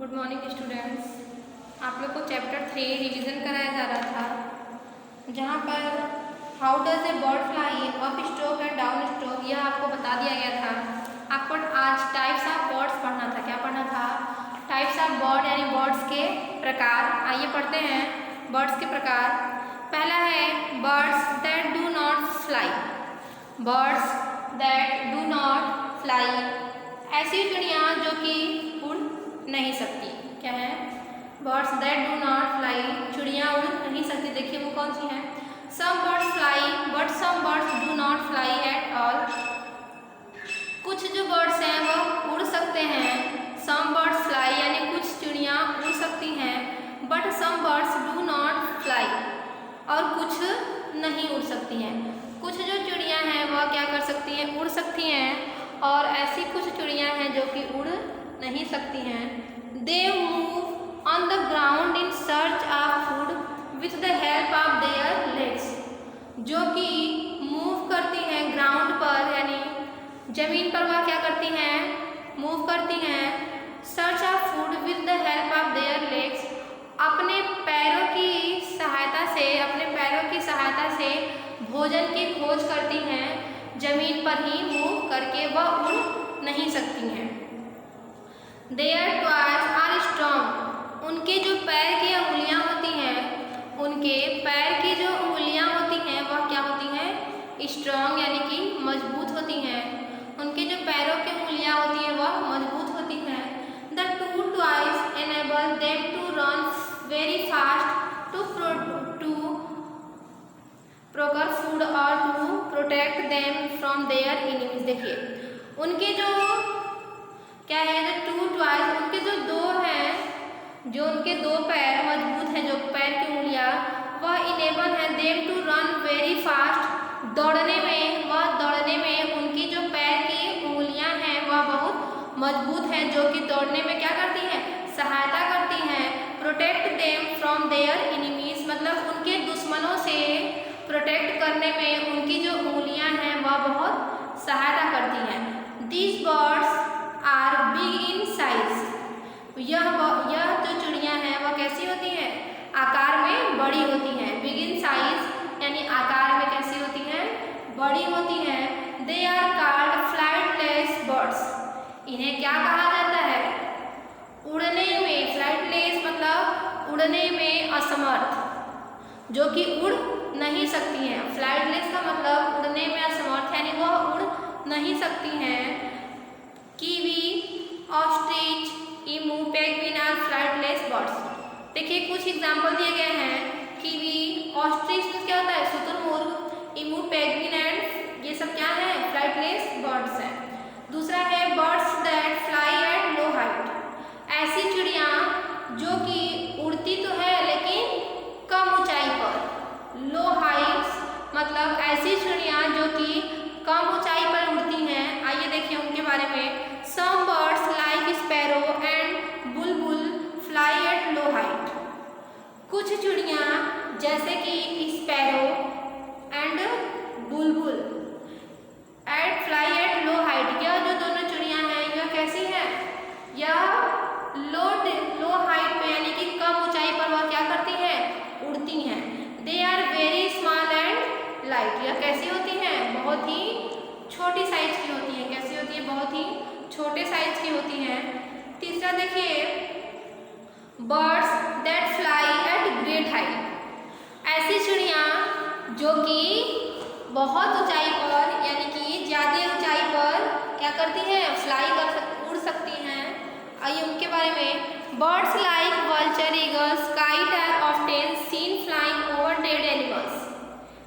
Good morning students. आप लोग को चैप्टर 3 रिवीजन कराया जा रहा था, जहाँ पर how does a bird fly up stroke and down stroke यह आपको बता दिया गया था। आपको आज टाइप्स ऑफ बर्ड्स पढ़ना था। क्या पढ़ना था? टाइप्स ऑफ बर्ड यानी बर्ड्स के प्रकार। आइए पढ़ते हैं बर्ड्स के प्रकार। पहला है birds that do not fly. Birds that do not fly, ऐसी चिड़ियाँ जो कि उड़ नहीं सकती। क्या है? Birds that do not fly, चिड़ियाँ उड़ नहीं सकती। देखिए वो कौन सी हैं? Some birds fly but some birds do not fly at all. कुछ जो बर्ड्स हैं वो उड़ सकते हैं। सम बर्ड्स फ्लाई यानी कुछ चिड़ियाँ उड़ सकती हैं, but some birds do not fly, और कुछ नहीं उड़ सकती हैं। कुछ जो चिड़ियाँ हैं वह क्या कर सकती हैं? उड़ सकती हैं, और ऐसी कुछ चिड़ियाँ हैं जो कि उड़ नहीं सकती हैं। They move on the ground in search of food with the help of their legs. जो कि मूव करती हैं ग्राउंड पर, यानी जमीन पर वह क्या करती हैं? मूव करती हैं। Search of food with the help of their legs, अपने पैरों की सहायता से, अपने पैरों की सहायता से भोजन की खोज करती हैं। जमीन पर ही मूव करके वह उड़ नहीं सकती हैं। देयर टॉयज आर स्ट्रॉन्ग, उनके जो पैर की अंगुलियां होती हैं, उनके पैर की जो अंगुलियां होती हैं वह क्या होती हैं? स्ट्रॉन्ग यानी कि मजबूत होती हैं। उनके जो पैरों की अंगुलियां होती हैं वह मजबूत होती हैं। The two toes enable them to run very fast to procure food और to protect them from their enemies. देखिए उनके जो क्या है, जो टू टॉयज, उनके जो दो हैं, जो उनके दो पैर मजबूत हैं, जो पैर की उंगलियां, वह इनेबल है them to run very fast, दौड़ने में, वह दौड़ने में उनकी जो पैर की उंगलियां हैं वह बहुत मजबूत हैं, जो कि दौड़ने में क्या करती हैं? सहायता करती हैं। Protect them from their enemies, मतलब उनके दुश्मनों से प्रोटेक्ट करने में उनकी जो उंगलियां हैं वह बहुत सहायता करती हैं। These birds are big in size, यह जो चिड़ियाँ हैं वह कैसी होती हैं? आकार में बड़ी होती हैं। बिग इन साइज यानी आकार में कैसी होती हैं? बड़ी होती हैं। They are called flightless birds, इन्हें क्या कहा जाता है? उड़ने में, फ्लाइटलेस मतलब उड़ने में असमर्थ, जो कि उड़ नहीं सकती हैं। फ्लाइटलेस का मतलब उड़ने में असमर्थ, यानी वह उड़ नहीं सकती हैं। Kiwi, ostrich, emu, penguin are flightless birds. देखिए कुछ एग्जाम्पल दिए गए हैं। कीवी, ऑस्ट्रिच क्या होता है? शुतुरमुर्ग, ईमू, पेंगुइन एंड ये सब क्या है? फ्लाइटलेस बर्ड्स हैं। दूसरा है birds that fly at low height, ऐसी चिड़ियाँ जो कि उड़ती तो है लेकिन कम ऊंचाई पर। लो हाइट्स मतलब ऐसी चिड़ियाँ जो कि कम ऊंचाई पर उड़ती हैं। आइए देखिए उनके बारे में। Some birds like sparrow and bulbul fly at low height, कुछ चिड़ियाँ जैसे कि sparrow and bulbul at fly at low height, यह जो दोनों चिड़ियाँ हैं यह कैसी हैं? यह लो हाइट पे यानी कि कम ऊंचाई पर वह क्या करती हैं? उड़ती हैं। They are very small and light, यह कैसी होती हैं? बहुत ही छोटी साइज की होती हैं। कैसी होती है? बहुत ही छोटे साइज की होती हैं। तीसरा देखिए birds that fly at great height, ऐसी चिड़ियाँ जो कि बहुत ऊंचाई पर यानी कि ज़्यादा ऊंचाई पर क्या करती हैं? उड़ सकती हैं। आइए उनके बारे में। Birds like vulture, eagles, kite are often seen flying over dead animals.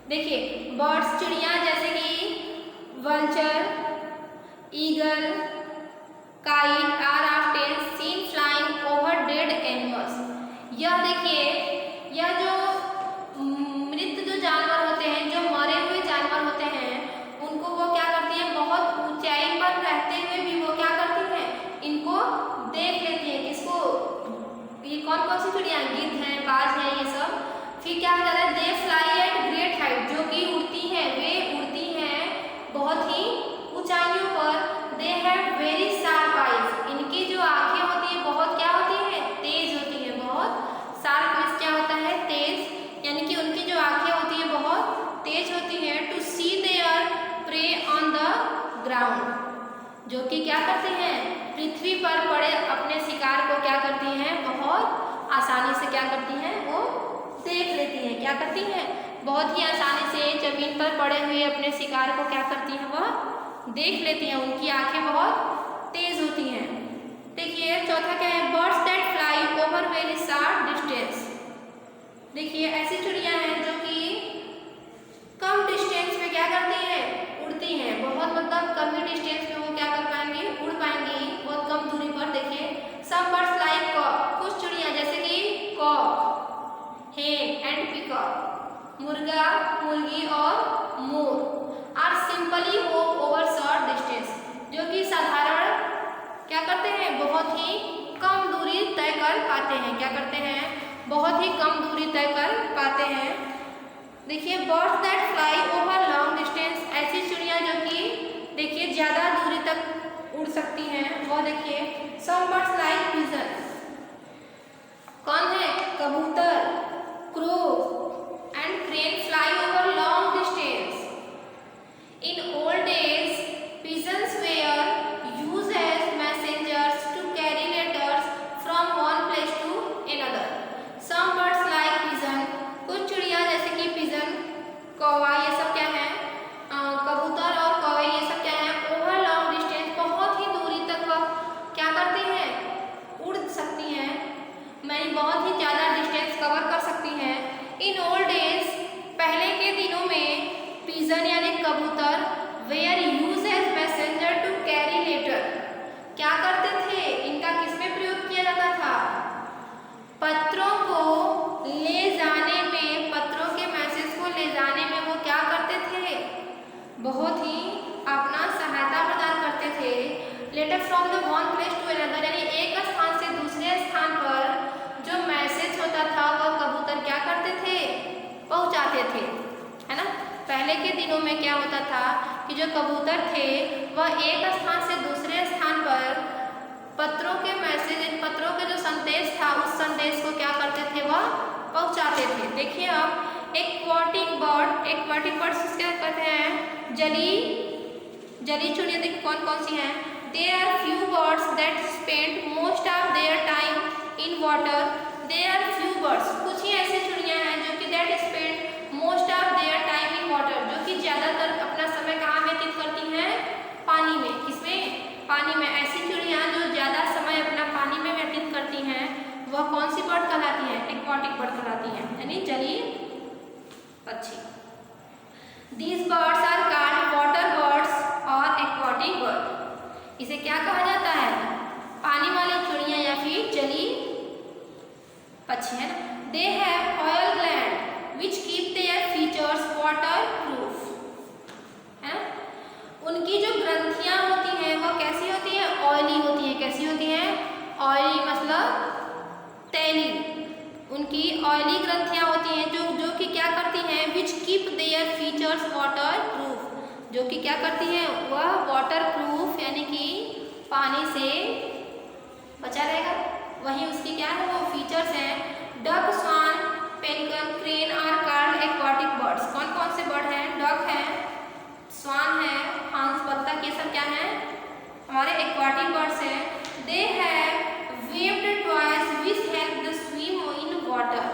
देखिए बर्ड्स चिड़ियाँ जैसे कि vulture, eagle, kite are often seen flying over dead animals. यह देखिए यह जो मृत जो जानवर होते हैं, जो मरे हुए जानवर होते हैं, उनको वो क्या करती हैं? बहुत ऊंचाई पर रहते हुए भी वो क्या करती हैं? इनको देख लेती हैं। किसको? ये कौन कौन सी चिड़ियाँ? गिद्ध हैं, बाज हैं, ये सब। फिर क्या होता है? They fly at great height, जो कि उड़ती हैं, वे उड़ती हैं बहुत ही ऊंचाइयों पर। They have very sharp eyes, इनकी आसानी से क्या करती हैं, वो देख लेती हैं। क्या करती हैं, बहुत ही आसानी से जमीन पर पड़े हुए अपने शिकार को क्या करती हैं, वह देख लेती हैं। उनकी आंखें बहुत तेज होती हैं। देखिए चौथा क्या है, birds that fly over very short distance. देखिए ऐसी चिड़िया हैं जो कि कम डिस्टेंस में क्या करती हैं, उड़ती हैं। बहुत मतलब कम ही डिस्टेंस में वो क्या कर पाएंगी, उड़ पाएंगी बहुत कम दूरी पर। देखिए सम बर्ड्स लाइक कॉक, कुछ चिड़िया जैसे कि कॉक, हेन एंड पीकॉक, मुर्गा, मुर्गी और मोर are simply hop over short distance, जो कि साधारण क्या करते हैं, बहुत ही कम दूरी तय कर पाते हैं। क्या करते हैं, बहुत ही कम दूरी तय कर पाते हैं। देखिए birds that fly over long distance, ऐसी चिड़िया जो कि देखिए ज़्यादा दूरी तक उड़ सकती हैं। वो देखिए सम बर्ड्स लाइक पिजन, कौन है, कबूतर, crow and crane fly over long distance. In old days pigeons were used as messengers to carry letters from one place to another. Some birds like pigeon, कुछ चिड़िया जैसे कि पिजन, कौवा, ये सब क्या है, कबूतर और कौवे, ये सब क्या है, ओवर लॉन्ग डिस्टेंस, बहुत ही दूरी तक वह क्या करती हैं, उड़ सकती हैं। मैंने बहुत ही ज़्यादा डिस्टेंस कवर कर सकती हैं। इन ओल्ड डेज, पहले के दिनों में पिजन यानी कबूतर were use as messenger to carry letter, क्या करते थे, इनका किसमें प्रयोग किया जाता था, पत्रों को ले जाने में, पत्रों के मैसेज को ले जाने में वो क्या करते थे, बहुत ही अपना सहायता प्रदान करते थे। Letter from the one place to another, यानी एक स्थान से दूसरे स्थान पर जो मैसेज होता था वह कबूतर क्या करते थे, पहुंचाते थे, है ना। पहले के दिनों में क्या होता था कि जो कबूतर थे वह एक स्थान से दूसरे स्थान पर पत्रों के मैसेज, पत्रों के जो संदेश था उस संदेश को क्या करते थे, वह पहुंचाते थे। देखिए अब एक्वाटिक बर्ड, एक्वाटिक बर्ड्स क्या कहते हैं, जली चिड़िया। देखिए कौन कौन सी हैं, there are few birds that spend most of their time in water. There are few birds, कुछ ही ऐसी चिड़िया हैं जो कि that spend most of their time in water, जो कि ज़्यादातर अपना समय कहाँ व्यतीत करती हैं, पानी में। किसमें, पानी में। ऐसी चिड़िया जो ज़्यादा समय अपना पानी में व्यतीत करती हैं वह कौन सी बर्ड कहलाती हैं, एक्वाटिक बर्ड कहलाती हैं, यानी जलीय पक्षी। These birds are called water birds और एक्वाटिक बर्ड। इसे क्या कहा जाता है, पानी वाली चिड़िया या फिर जलीय पक्षी, है ना। They have oil gland which keep their features water proof, है। उनकी जो ग्रंथियां होती हैं वह कैसी होती हैं, ऑयली होती हैं। कैसी होती हैं, ऑयली मतलब तैली। उनकी ऑयली ग्रंथियां होती हैं जो कि क्या करती हैं, which keep their features water proof, जो कि क्या करती हैं, वह वाटर प्रूफ यानी कि पानी से बचा रहेगा। वहीं उसकी क्या है, वो फीचर्स हैं। Duck, swan, pelican, crane are called aquatic birds. कौन कौन से बर्ड हैं, डक है, स्वान है, हंस, बत्तख, ये सब क्या हैं, हमारे एक्वाटिक बर्ड्स हैं। They have waived toys which help the swim in water.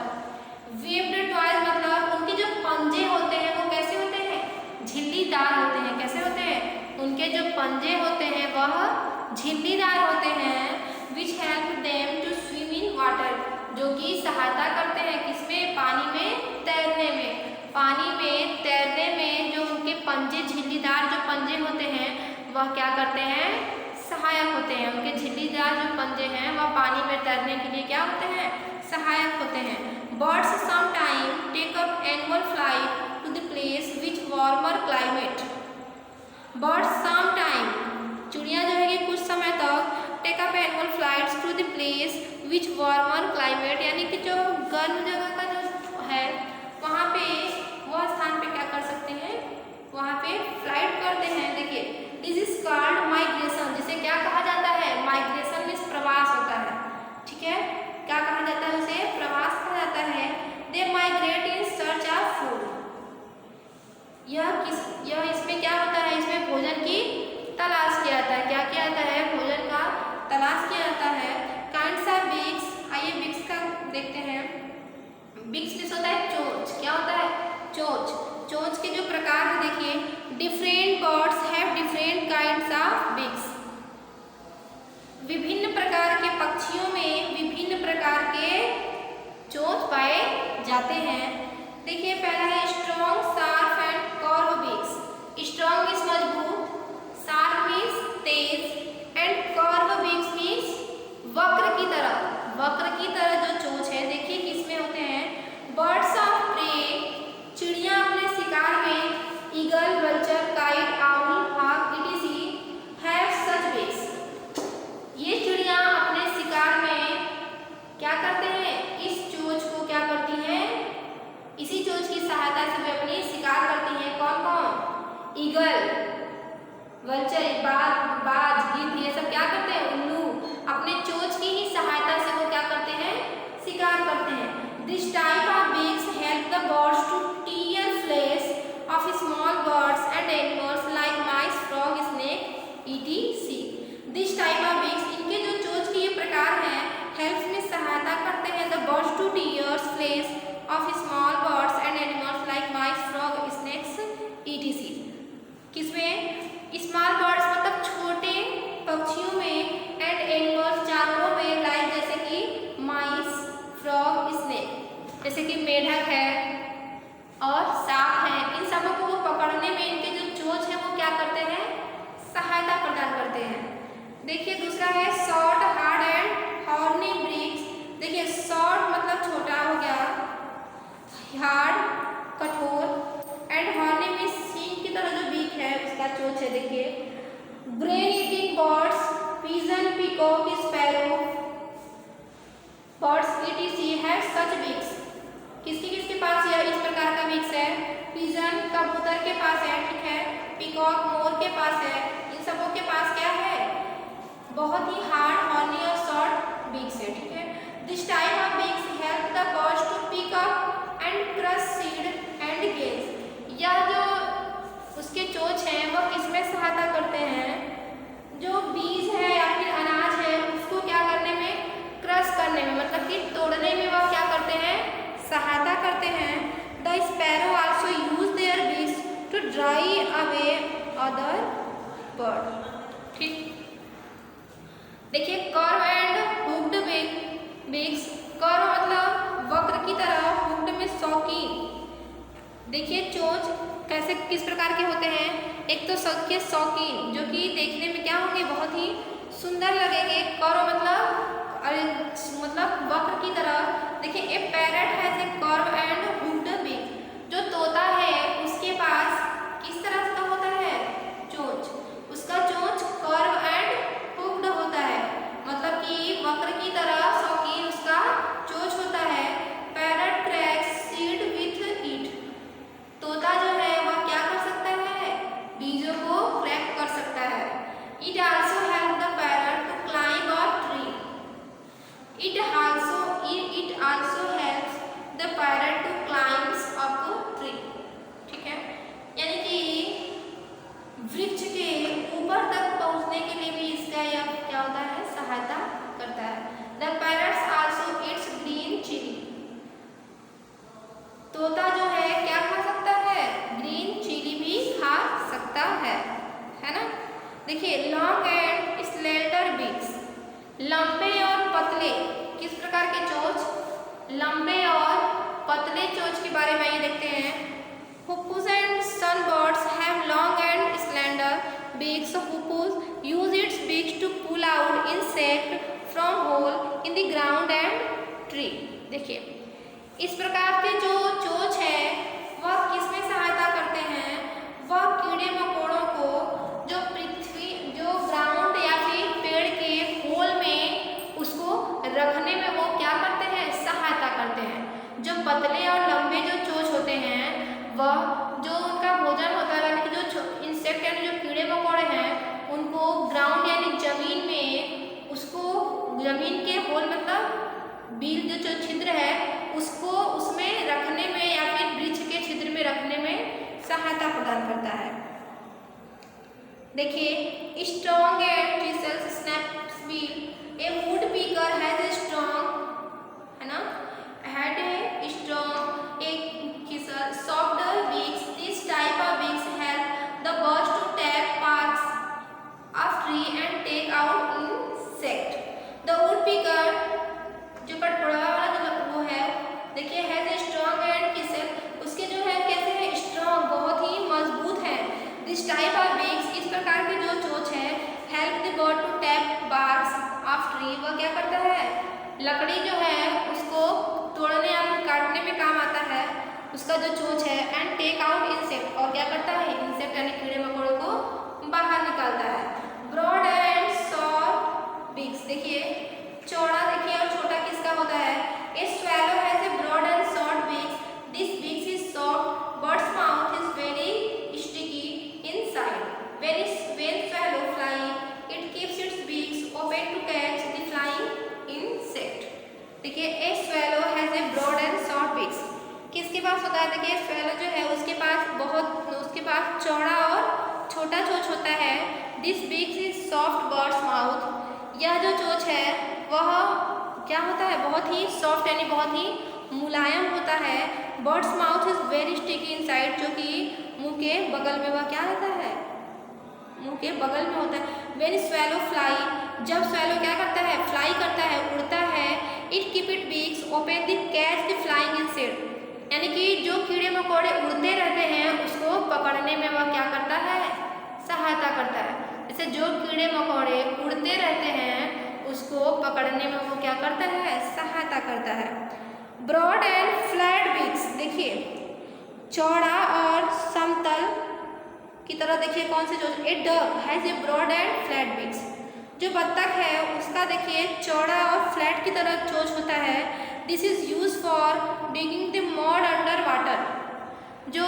Waived toys मतलब उनके जो पंजे होते हैं वो कैसे होते हैं, झिल्लीदार होते हैं। कैसे होते हैं, उनके जो पंजे होते हैं वह झिल्लीदार होते हैं। Which help them to swim in water, जो कि सहायता करते हैं किसमें, पानी में तैरने में। पानी में तैरने में जो उनके पंजे, झिल्लीदार जो पंजे होते हैं वह क्या करते हैं, सहायक होते हैं। उनके झिल्लीदार जो पंजे हैं वह पानी में तैरने के लिए क्या होते हैं, सहायक होते हैं। Birds some time take up annual flight to the place which warmer climate. Birds some time, चिड़िया जो है कि कुछ समय तक take up annual flights to the place which warmer climate, यानी कि जो गर्म जगह का जो है वहाँ पे, वह स्थान पे क्या कर सकते हैं, वहाँ पे फ्लाइट करते हैं। देखिए दिस इज कॉल्ड माइग्रेशन, जिसे क्या कहा जाता है, माइग्रेशन मीन्स प्रवास होता है। ठीक है, क्या कहा जाता है, उसे प्रवास कहा जाता है। They migrate in search of food. यह इसमें क्या होता है, इसमें भोजन की तलाश किया जाता है। क्या किया जाता है, भोजन का तलाश किया जाता है। काइंड्स ऑफ बीक्स, आइए बीक्स का बिक्स मीन्स होता है चोंच। क्या होता है? चोंच। चोंच के जो प्रकार है देखिए, different birds have different kinds of beaks. विभिन्न प्रकार के पक्षियों में विभिन्न प्रकार के चोंच पाए जाते हैं। देखिए पहला है strong, sharp and curve beaks. Strong means मजबूत, शार्प मीन्स तेज एंड कर्व बिक्स मीन्स वक्र की तरह। वक्र की तरह जो चोंच है देखिए किसमें होते हैं? बर्ड्स ऑफ प्रे, चिड़िया अपने शिकार में, eagle, vulture, kite, owl, hawk etc have such beaks. ये चिड़िया अपने शिकार में क्या करते हैं? इस चोंच को क्या करती हैं? इसी चोंच की सहायता से वे अपनी शिकार करती हैं। कौन कौन? ईगल, वल्चर, बाज, गिद्ध, ये सब क्या करते हैं? उल्लू अपने चोंच की ही सहायता से वो क्या करते हैं? शिकार करते हैं। This type of beaks help the birds to tear flesh of small birds and animals like mice, frog, snake etc. This type of beaks, इनके जो चोंच के ये प्रकार हैं, helps में सहायता करते हैं the birds to tear flesh of small birds and animals like mice, frog, snakes etc. किसमें? स्मॉल बर्ड्स मतलब छोटे पक्षियों में एंड एनिमल्स जानवरों में, लाइक जैसे कि माइस, फ्रॉग, स्नेक जैसे कि मेढक है और सांप है। इन सबों को वो पकड़ने में इनके जो चोंच है वो क्या करते हैं? सहायता प्रदान करते हैं। देखिए दूसरा है शॉर्ट, हार्ड एंड हॉर्नी बिक्स। देखिए शॉर्ट मतलब छोटा हो गया, हार्ड कठोर एंड हॉर्नी में सींग की तरह जो बीक है उसका चोंच है। देखिए brain eating birds, pigeon, peacock, sparrow birds etc है सच बिक्स। किसके पास यह इस प्रकार का बिक्स है? पिजन कबूतर के पास है, ठीक है, पीकॉक मोर के पास है। इन सबों के पास क्या है? बहुत ही हार्ड, हॉर्नी और शॉर्ट बिक्स है, ठीक है। This type of beaks help the birds to pick up and crush seed and grains. यह जो उसके चोंच हैं वह किसमें सहायता करते हैं? जो बीज है या फिर अनाज है उसको क्या करने में? क्रश करने में, मतलब कि तोड़ने में वह क्या करते हैं? सहायता करते हैं। The sparrow also use their beaks to drive away other bird. ठीक, देखिए curve and hooked beaks. Curve मतलब वक्र की तरह, हुक्ड में शौकीन। देखिए चोंच कैसे किस प्रकार के होते हैं? एक तो सबके शौकीन जो कि देखने में क्या होंगे? बहुत ही सुंदर लगेंगे। कर्व मतलब वक्र की तरह। देखिए a parrot has a curve and hooked beak. जो तोता है उसके पास किस तरह का होता है? चोंच। उसका चोंच कर्व एंड हुक्ड होता है, मतलब कि वक्र की तरह शौकीन उसका चोंच होता है। Parrot cracks seed with it. तोता जो है वह क्या कर सकता है? बीजों को क्रैक कर सकता है। It also help the parrot to climb a tree. It also helps the parrot to climb up a tree। ठीक है, यानी कि वृक्ष के ऊपर तक पहुंचने के लिए भी इसका यह क्या होता है? सहायता करता है। The parrots also eats green chili। तोता जो है क्या खा सकता है? ग्रीन चिली भी खा सकता है ना। देखिए लॉन्ग एंड स्लेंडर बिक्स। लंबे और पतले, किस प्रकार के चोंच? लंबे और पतले चोंच के बारे में ये देखते हैं। Hoopoes and sunbirds have long and slender beaks। Hoopoes use its beaks to pull out insect from hole in the ground and tree। देखिए इस प्रकार के जो चोंच है वह किसमें सहायता करते हैं? वह कीड़े मकोड़ों को जो पृथ्वी, जो ग्राउंड या फिर पेड़ के होल में उसको रखने में वो क्या करते हैं? सहायता करते हैं। जो पतले और लंबे जो चोंच होते हैं वह जो उनका भोजन होता है, यानी कि जो इंसेक्ट यानी जो कीड़े मकोड़े हैं उनको ग्राउंड यानी जमीन में, उसको जमीन के होल मतलब बिल जो छिद्र है उसको उसमें रखने में या फिर वृक्ष के छिद्र में रखने में सहायता प्रदान करता है। देखिए स्ट्रॉन्ग एंड ट्रिसल्स स्नैप्सबिल। ए वुड पीकर हैज ए स्ट्रॉन्ग, है ना, हैड ए स्ट्रॉन्ग लकड़ी जो है उसको तोड़ने या फिर काटने में काम आता है उसका जो चोंच है। एंड टेक आउट इंसेक्ट, और क्या करता है इंसेक्ट यानी कीड़े मकोड़ों को बाहर निकालता है। ब्रॉड एंड शॉर्ट बीक्स, देखिए चौड़ा देखिए और छोटा किसका होता है। A swallow has a broad and short beaks, this beaks is soft, birds mouth is very sticky inside, when swallow flying it keeps its beaks open to catch the flying insect। देखिए ए swallow has a broad and short beaks, किसके पास होता है, देखिए swallow जो है उसके पास चौड़ा और छोटा चोंच होता है। This beaks is soft birds mouth, यह जो चोंच है वह क्या होता है बहुत ही सॉफ्ट यानी बहुत ही मुलायम होता है। Birds mouth is very sticky inside, जो कि मुंह के बगल में वह क्या रहता है मुंह के बगल में होता है। वेन स्वैलो फ्लाई, जब स्वैलो क्या करता है फ्लाई करता है उड़ता है। It keep it beaks open the catch the flying insect, यानी कि जो कीड़े मकोड़े उड़ते रहते हैं उसको पकड़ने में वह क्या करता है सहायता करता है। जैसे जो कीड़े मकोड़े उड़ते रहते हैं उसको पकड़ने में वो क्या करता है सहायता करता है। ब्रॉड एंड फ्लैट बीक्स, देखिए चौड़ा और समतल की तरह, देखिए कौन से चोंच। A duck has a broad and flat beaks, जो बत्तख है उसका देखिए चौड़ा और फ्लैट की तरह चोंच होता है। This is use for digging the mud under water, जो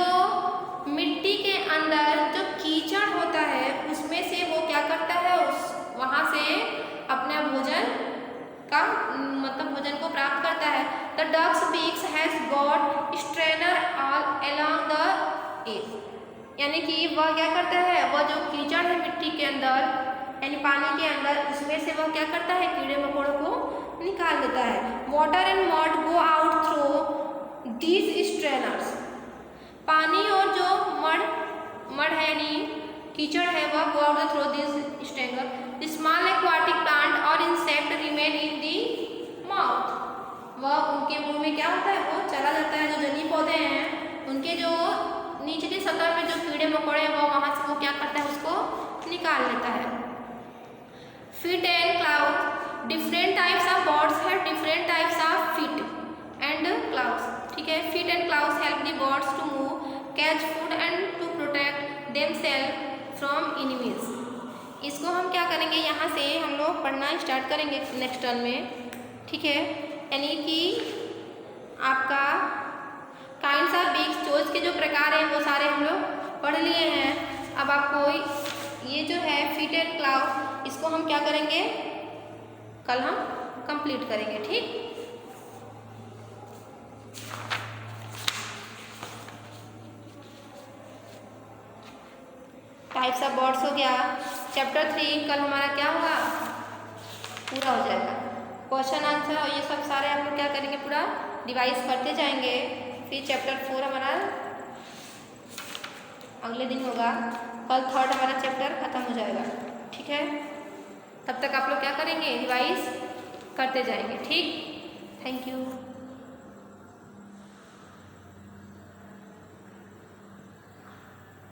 मिट्टी के अंदर जो कीचड़ होता है उसमें से वो क्या करता है वहाँ से अपना भोजन का मतलब भोजन को प्राप्त करता है। The ducks beaks has got strainer all along the edge, यानी कि वह क्या करता है वह जो कीचड़ है मिट्टी के अंदर यानी पानी के अंदर उसमें से वह क्या करता है कीड़े मकोड़ों को निकाल देता है। Water and mud go out through these strainers, पानी और जो मड है यानी कीचड़ है वह go out through these strainer. Small aquatic plant और insect remain in the mouth, वह उनके मुंह में क्या होता है वो चला जाता है। जो जलीय पौधे हैं उनके जो निचली सतह में जो कीड़े मकोड़े हैं वो वहाँ से वो क्या करता है उसको निकाल लेता है। Feet and claws, different types of birds have different types of feet and claws, ठीक है। Feet and claws help the birds to move, catch food and to protect themself from enemies. इसको हम क्या करेंगे यहाँ से हम लोग पढ़ना स्टार्ट करेंगे नेक्स्ट टर्न में, ठीक है। यानी कि आपका काइंड्स ऑफ बीक्स, चोंच के जो प्रकार हैं वो सारे हम लोग पढ़ लिए हैं। अब आपको ये जो है फीट एंड क्लाउज इसको हम क्या करेंगे कल हम कंप्लीट करेंगे, ठीक। टाइप्स ऑफ बर्ड्स हो गया, चैप्टर 3 कल हमारा क्या होगा पूरा हो जाएगा। क्वेश्चन आंसर और ये सब सारे आप लोग क्या करेंगे पूरा रिवाइज करते जाएंगे। फिर चैप्टर 4 हमारा अगले दिन होगा, कल 3rd हमारा चैप्टर खत्म हो जाएगा, ठीक है। तब तक आप लोग क्या करेंगे रिवाइज करते जाएंगे, ठीक। Thank you.